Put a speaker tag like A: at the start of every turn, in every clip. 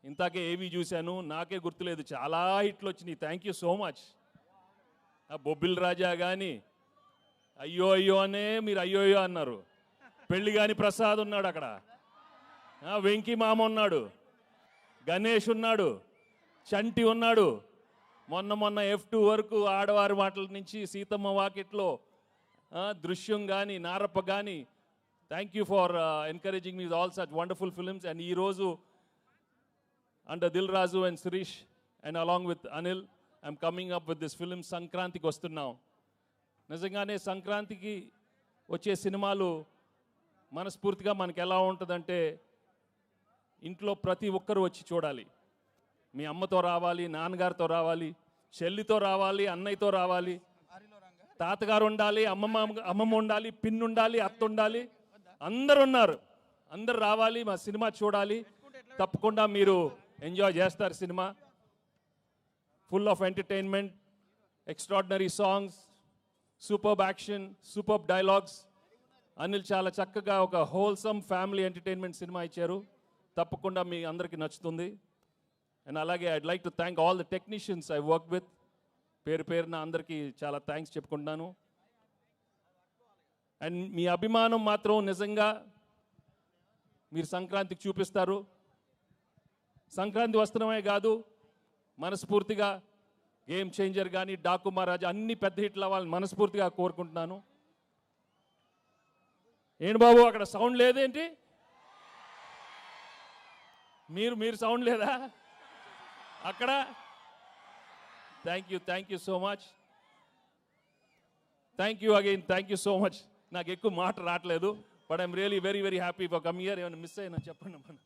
A: ఇంతాకే ఏవి చూశాను, నాకే గుర్తులేదు. చాలా హిట్లు వచ్చినాయి. Thank you so much. ఆ బొబ్బిల్ రాజా కానీ అయ్యో అయ్యో అనే మీరు అయ్యో అయ్యో అన్నారు. పెళ్లి కాని ప్రసాద్ ఉన్నాడు అక్కడ, వెంకీ మామ ఉన్నాడు, గణేష్ ఉన్నాడు, చంటి ఉన్నాడు. మొన్న F2 వరకు ఆడవారి మాటల నుంచి సీతమ్మ వాకిట్లో దృశ్యం కానీ నారప్ప కానీ. Thank you for encouraging me all such wonderful films. And ఈరోజు under Dil Razu and Sirish and along with Anil, I'm coming up with this film సంక్రాంతికి వస్తున్నాం. నిజంగానే సంక్రాంతికి వచ్చే సినిమాలు మనస్ఫూర్తిగా మనకి ఎలా ఉంటుందంటే, ఇంట్లో ప్రతి ఒక్కరు వచ్చి చూడాలి. మీ అమ్మతో రావాలి, నాన్నగారితో రావాలి, చెల్లితో రావాలి, అన్నయ్యతో రావాలి, తాతగారు ఉండాలి, అమ్మమ్మ ఉండాలి, పిన్ ఉండాలి, అత్త ఉండాలి, అందరు ఉన్నారు. అందరు రావాలి, మా సినిమా చూడాలి. తప్పకుండా మీరు ఎంజాయ్ చేస్తారు. Cinema full of entertainment, extraordinary songs, superb action, superb dialogues. Anil చాలా చక్కగా ఒక హోల్సమ్ ఫ్యామిలీ ఎంటర్టైన్మెంట్ సినిమా ఇచ్చారు. తప్పకుండా మీ అందరికీ నచ్చుతుంది. అండ్ అలాగే I'd like to thank all the technicians I work with. పేరున అందరికీ చాలా థ్యాంక్స్ చెప్పుకుంటున్నాను. అండ్ మీ అభిమానం మాత్రం నిజంగా మీరు సంక్రాంతికి చూపిస్తారు. సంక్రాంతి వస్తున్నామే కాదు, మనస్ఫూర్తిగా గేమ్ చేంజర్ కానీ, డాకు మహారాజ్ అన్ని పెద్ద హిట్లు అవ్వాలని మనస్ఫూర్తిగా కోరుకుంటున్నాను. ఏంటి బాబు అక్కడ సౌండ్ లేదేంటి? మీరు సౌండ్ లేదా అక్కడ? Thank you so much. Thank you again, thank you so much. నాకు ఎక్కువ మాట రావట్లేదు, but I'm really very very happy for come here. ఏమైనా మిస్ అయినా చెప్పండి మన.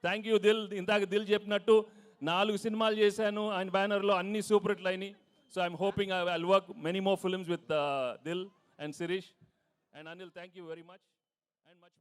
A: Thank you Dil. ఇందాక దిల్ చెప్పినట్టు 4 సినిమాలు చేశాను ఆయన బ్యానర్లో, అన్ని సూపర్ హిట్లు అయినాయి. So I'm hoping I will work many more films with Dil and Shirish and Anil. Thank you very much and much.